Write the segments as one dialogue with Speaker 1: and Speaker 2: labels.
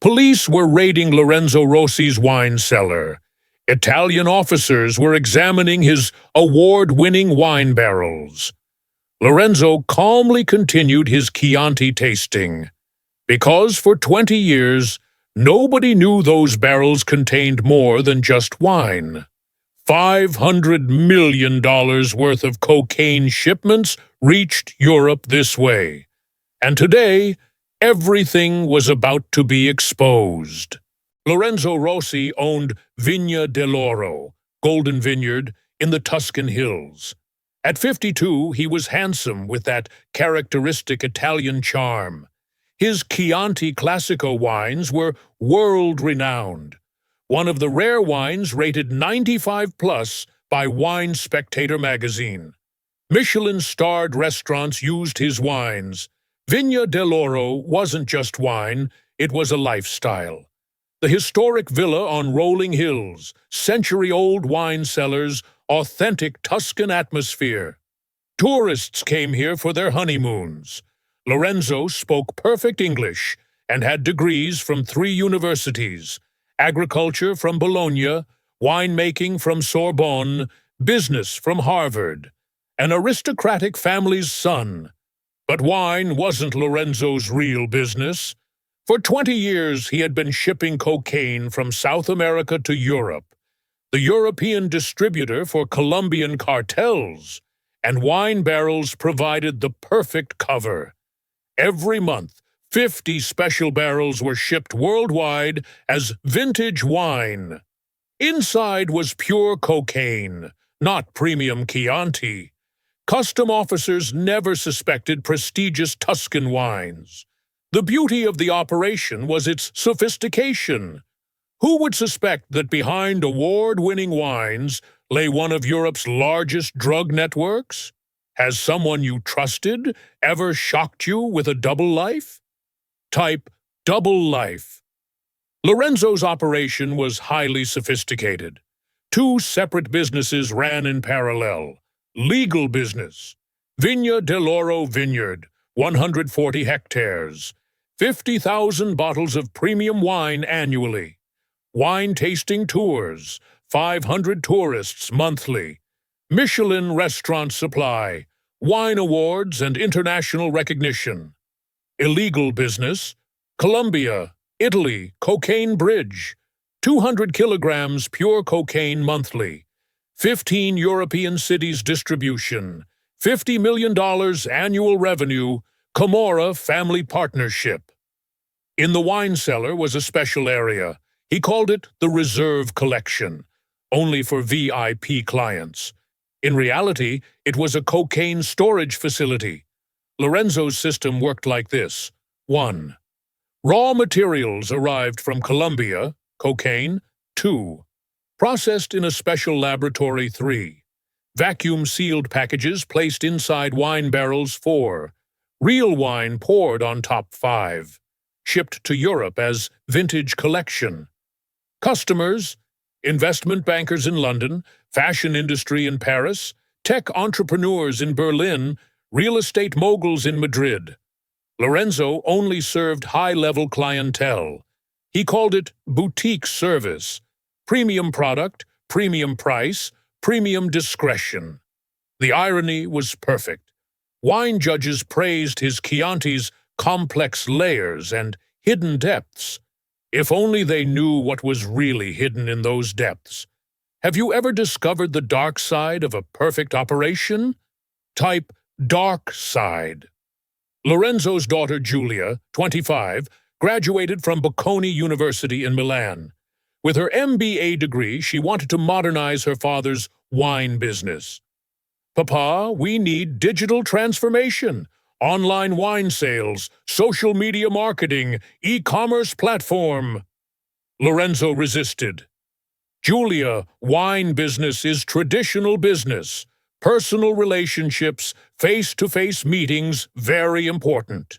Speaker 1: Police were raiding Lorenzo Rossi's wine cellar. Italian officers were examining his award-winning wine barrels. Lorenzo calmly continued his Chianti tasting, because for 20 years, nobody knew those barrels contained more than just wine. $500 million worth of cocaine shipments reached Europe this way, and today, everything was about to be exposed. Lorenzo Rossi owned Vigna dell'Oro, Golden Vineyard, in the Tuscan hills. At 52, he was handsome with that characteristic Italian charm. His Chianti Classico wines were world-renowned, one of the rare wines rated 95+ by Wine Spectator magazine. Michelin-starred restaurants used his wines. Vigna dell'Oro wasn't just wine, it was a lifestyle. The historic villa on rolling hills, century-old wine cellars, authentic Tuscan atmosphere. Tourists came here for their honeymoons. Lorenzo spoke perfect English and had degrees from 3 universities: agriculture from Bologna, winemaking from Sorbonne, business from Harvard. An aristocratic family's son. But wine wasn't Lorenzo's real business. For 20 years, he had been shipping cocaine from South America to Europe, the European distributor for Colombian cartels, and wine barrels provided the perfect cover. Every month, 50 special barrels were shipped worldwide as vintage wine. Inside was pure cocaine, not premium Chianti. Custom officers never suspected prestigious Tuscan wines. The beauty of the operation was its sophistication. Who would suspect that behind award-winning wines lay one of Europe's largest drug networks? Has someone you trusted ever shocked you with a double life? Type double life. Lorenzo's operation was highly sophisticated. 2 separate businesses ran in parallel. Legal business. Vigna dell'Oro Vineyard, 140 hectares. 50,000 bottles of premium wine annually. Wine tasting tours, 500 tourists monthly. Michelin restaurant supply, wine awards and international recognition. Illegal business. Colombia, Italy, cocaine bridge. 200 kilograms pure cocaine monthly. 15 European cities distribution, $50 million annual revenue, Camorra family partnership. In the wine cellar was a special area. He called it the Reserve Collection, only for VIP clients. In reality, it was a cocaine storage facility. Lorenzo's system worked like this. 1. Raw materials arrived from Colombia, cocaine. 2. Processed in a special laboratory. 3. Vacuum-sealed packages placed inside wine barrels. 4. Real wine poured on top. 5. Shipped to Europe as vintage collection. Customers: investment bankers in London, fashion industry in Paris, tech entrepreneurs in Berlin, real estate moguls in Madrid. Lorenzo only served high-level clientele. He called it boutique service. Premium product, premium price, premium discretion. The irony was perfect. Wine judges praised his Chianti's complex layers and hidden depths. If only they knew what was really hidden in those depths. Have you ever discovered the dark side of a perfect operation? Type dark side. Lorenzo's daughter Giulia, 25, graduated from Bocconi University in Milan. With her MBA degree, she wanted to modernize her father's wine business. Papa, we need digital transformation, online wine sales, social media marketing, e-commerce platform. Lorenzo resisted. Giulia, wine business is traditional business. Personal relationships, face-to-face meetings, very important.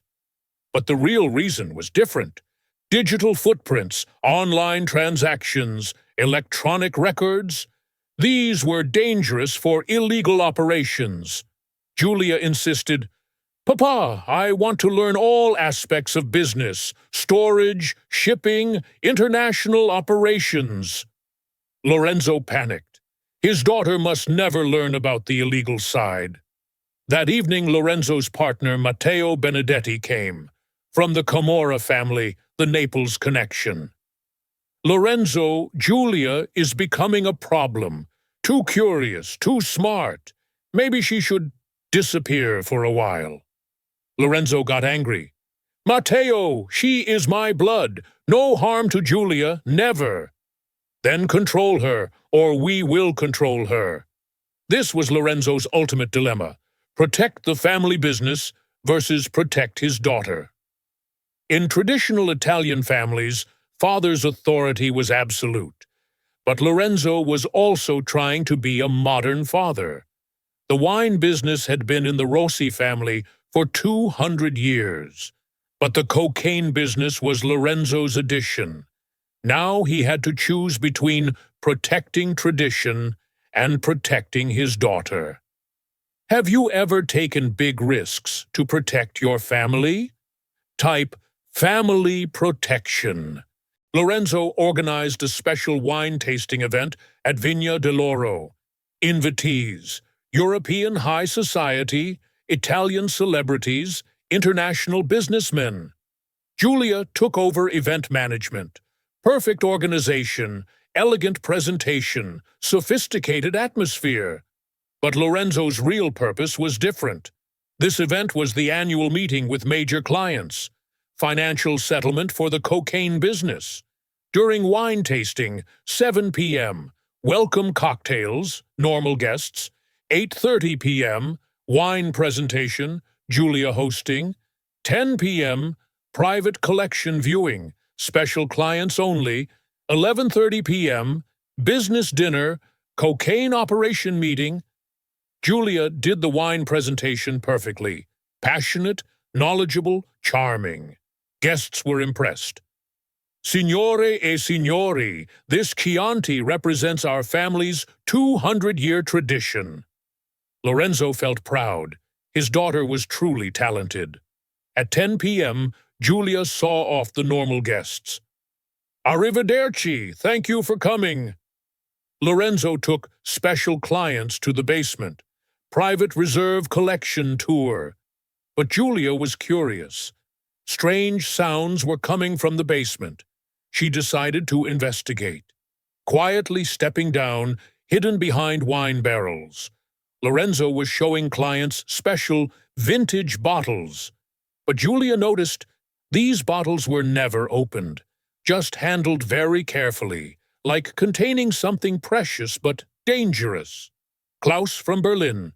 Speaker 1: But the real reason was different. Digital footprints, online transactions, electronic records. These were dangerous for illegal operations. Giulia insisted, Papa, I want to learn all aspects of business, storage, shipping, international operations. Lorenzo panicked. His daughter must never learn about the illegal side. That evening, Lorenzo's partner, Matteo Benedetti, came. From the Camorra family, the Naples connection. Lorenzo, Giulia is becoming a problem. Too curious, too smart. Maybe she should disappear for a while. Lorenzo got angry. Matteo, she is my blood. No harm to Giulia, never. Then control her, or we will control her. This was Lorenzo's ultimate dilemma. Protect the family business versus protect his daughter. In traditional Italian families, father's authority was absolute. But Lorenzo was also trying to be a modern father. The wine business had been in the Rossi family for 200 years. But the cocaine business was Lorenzo's addition. Now he had to choose between protecting tradition and protecting his daughter. Have you ever taken big risks to protect your family? Type family protection. Lorenzo organized a special wine tasting event at Vigna dell'Oro. Invitees, European high society, Italian celebrities, international businessmen. Giulia took over event management. Perfect organization, elegant presentation, sophisticated atmosphere. But Lorenzo's real purpose was different. This event was the annual meeting with major clients, financial settlement for the cocaine business. During wine tasting, 7 p.m., welcome cocktails, normal guests, 8:30 p.m., wine presentation, Giulia hosting, 10 p.m., private collection viewing, special clients only, 11:30 p.m., business dinner, cocaine operation meeting. Giulia did the wine presentation perfectly. Passionate, knowledgeable, charming. Guests were impressed. Signore e signori, this Chianti represents our family's 200-year tradition. Lorenzo felt proud. His daughter was truly talented. At 10 p.m., Giulia saw off the normal guests. Arrivederci, thank you for coming. Lorenzo took special clients to the basement. Private reserve collection tour. But Giulia was curious. Strange sounds were coming from the basement. She decided to investigate. Quietly stepping down, hidden behind wine barrels, Lorenzo was showing clients special vintage bottles. But Giulia noticed these bottles were never opened, just handled very carefully, like containing something precious but dangerous. Klaus from Berlin.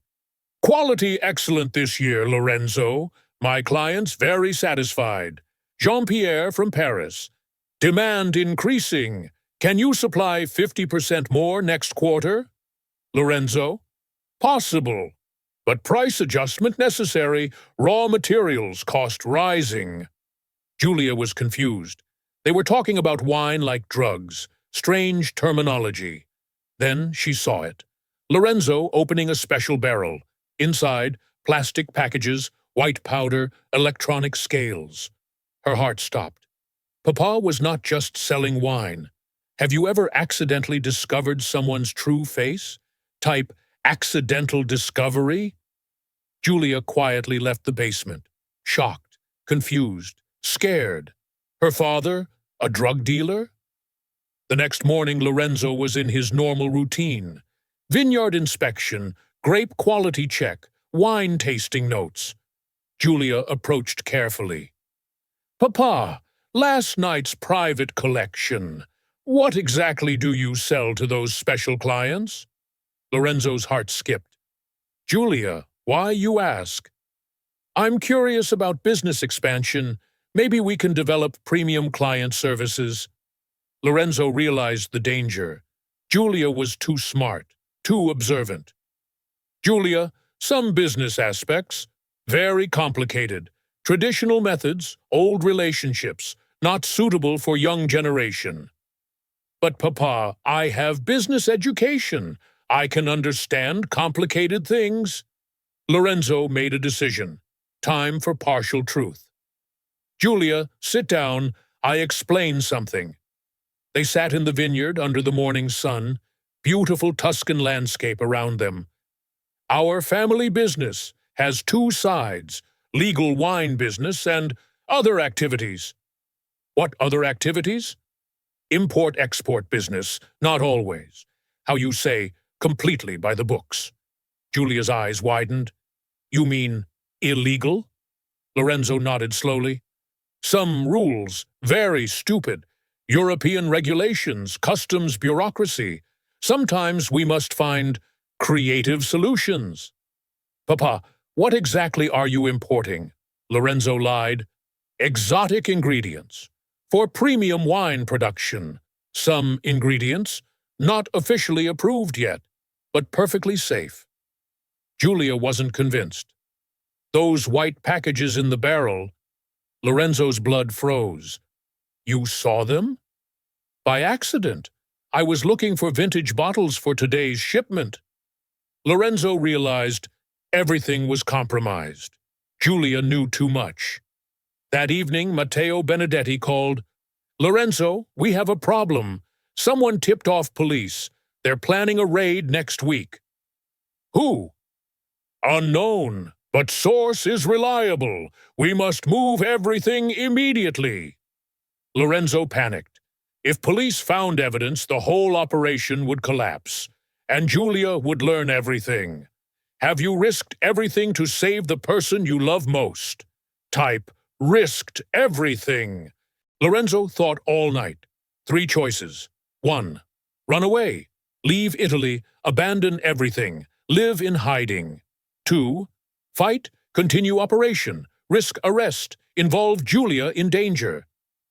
Speaker 1: Quality excellent this year, Lorenzo. My clients very satisfied. Jean-Pierre from Paris. Demand increasing. Can you supply 50% more next quarter? Lorenzo. Possible. But price adjustment necessary. Raw materials cost rising. Giulia was confused. They were talking about wine like drugs. Strange terminology. Then she saw it. Lorenzo opening a special barrel. Inside, plastic packages, white powder, electronic scales. Her heart stopped. Papa was not just selling wine. Have you ever accidentally discovered someone's true face? Type accidental discovery. Giulia quietly left the basement, shocked, confused, scared. Her father, a drug dealer? The next morning, Lorenzo was in his normal routine. Vineyard inspection, grape quality check, wine tasting notes. Giulia approached carefully. Papa, last night's private collection. What exactly do you sell to those special clients? Lorenzo's heart skipped. Giulia, why you ask? I'm curious about business expansion. Maybe we can develop premium client services. Lorenzo realized the danger. Giulia was too smart, too observant. Giulia, some business aspects, very complicated. Traditional methods, old relationships, not suitable for young generation. But Papa, I have business education. I can understand complicated things. Lorenzo made a decision. time for partial truth. Giulia, sit down. I explain something. They sat in the vineyard under the morning sun, beautiful Tuscan landscape around them. Our family business has two sides, legal wine business and other activities. What other activities? Import-export business, not always. How you say, completely by the books. Giulia's eyes widened. You mean illegal? Lorenzo nodded slowly. Some rules, very stupid. European regulations, customs bureaucracy. Sometimes we must find creative solutions. Papa, what exactly are you importing? Lorenzo lied. Exotic ingredients. For premium wine production. Some ingredients, not officially approved yet, but perfectly safe. Giulia wasn't convinced. Those white packages in the barrel. Lorenzo's blood froze. You saw them? By accident. I was looking for vintage bottles for today's shipment. Lorenzo realized everything was compromised. Giulia knew too much. That evening, Matteo Benedetti called. Lorenzo, we have a problem. Someone tipped off police. They're planning a raid next week. Who? Unknown, but source is reliable. We must move everything immediately. Lorenzo panicked. If police found evidence, the whole operation would collapse, and Giulia would learn everything. Have you risked everything to save the person you love most? Type, risked everything. Lorenzo thought all night. 3 choices. 1. Run away. Leave Italy. Abandon everything. Live in hiding. 2. Fight. Continue operation. Risk arrest. Involve Giulia in danger.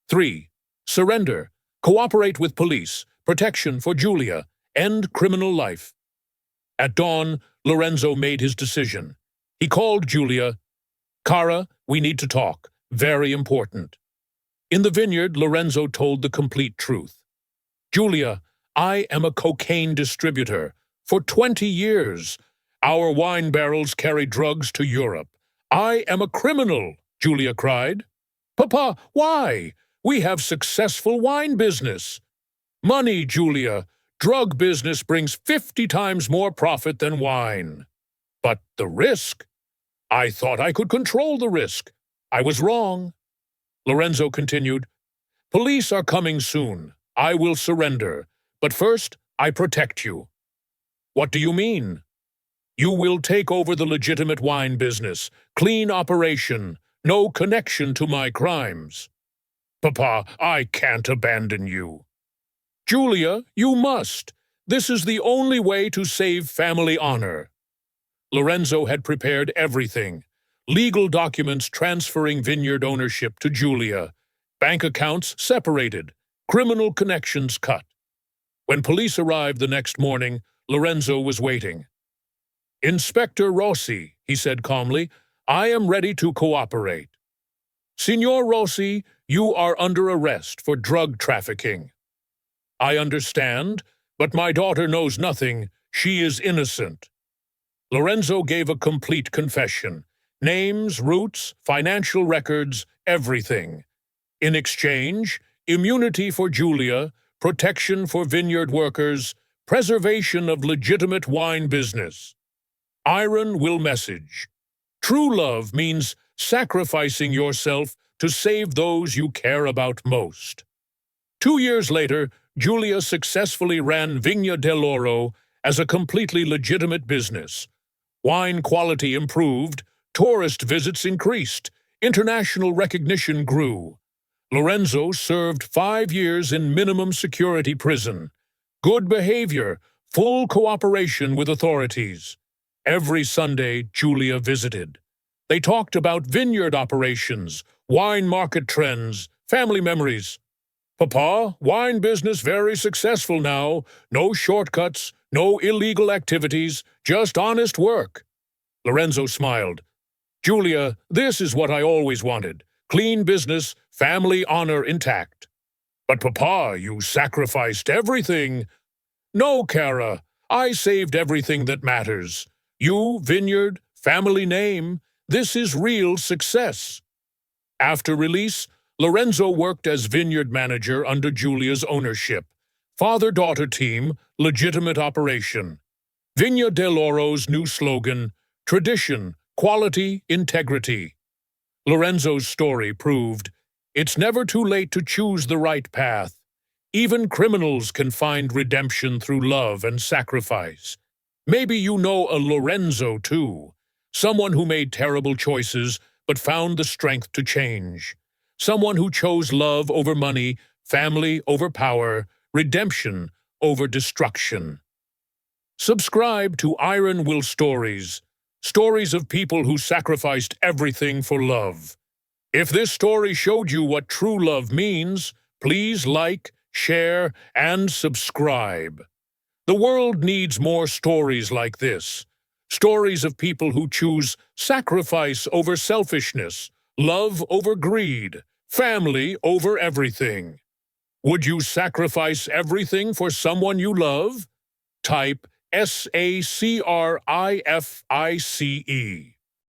Speaker 1: 3. Surrender. Cooperate with police. Protection for Giulia. End criminal life. At dawn, Lorenzo made his decision. He called Giulia. Cara, we need to talk. Very important. In the vineyard, Lorenzo told the complete truth. Giulia, I am a cocaine distributor. For 20 years, our wine barrels carry drugs to Europe. I am a criminal, Giulia cried. Papa, why? We have successful wine business. Money, Giulia. Drug business brings 50 times more profit than wine. But the risk? I thought I could control the risk. I was wrong. Lorenzo continued, Police are coming soon. I will surrender. But first, I protect you. What do you mean? You will take over the legitimate wine business. Clean operation. No connection to my crimes. Papa, I can't abandon you. Giulia, you must. This is the only way to save family honor. Lorenzo had prepared everything. Legal documents transferring vineyard ownership to Giulia. Bank accounts separated. Criminal connections cut. When police arrived the next morning, Lorenzo was waiting. Inspector Rossi, he said calmly, I am ready to cooperate. Signor Rossi, you are under arrest for drug trafficking. I understand, but my daughter knows nothing. She is innocent. Lorenzo gave a complete confession. Names, routes, financial records, everything. In exchange, immunity for Giulia, protection for vineyard workers, preservation of legitimate wine business. Iron will message. True love means sacrificing yourself to save those you care about most. 2 years later, Giulia successfully ran Vigna dell'Oro as a completely legitimate business. Wine quality improved, tourist visits increased, international recognition grew. Lorenzo served 5 years in minimum security prison. Good behavior, full cooperation with authorities. Every Sunday, Giulia visited. They talked about vineyard operations, wine market trends, family memories. Papa, wine business very successful now. No shortcuts, no illegal activities, just honest work. Lorenzo smiled. Giulia, this is what I always wanted. Clean business, family honor intact. But Papa, you sacrificed everything. No, Cara, I saved everything that matters. You, vineyard, family name, This is real success. After release, Lorenzo worked as vineyard manager under Giulia's ownership. Father-daughter team, legitimate operation. Vigna dell'Oro's new slogan, tradition, quality, integrity. Lorenzo's story proved it's never too late to choose the right path. Even criminals can find redemption through love and sacrifice. Maybe you know a Lorenzo too, someone who made terrible choices but found the strength to change. Someone who chose love over money, family over power, redemption over destruction. Subscribe to Iron Will Stories, stories of people who sacrificed everything for love. If this story showed you what true love means, please like, share, and subscribe. The world needs more stories like this. Stories of people who choose sacrifice over selfishness, love over greed, family over everything. Would you sacrifice everything for someone you love? Type SACRIFICE.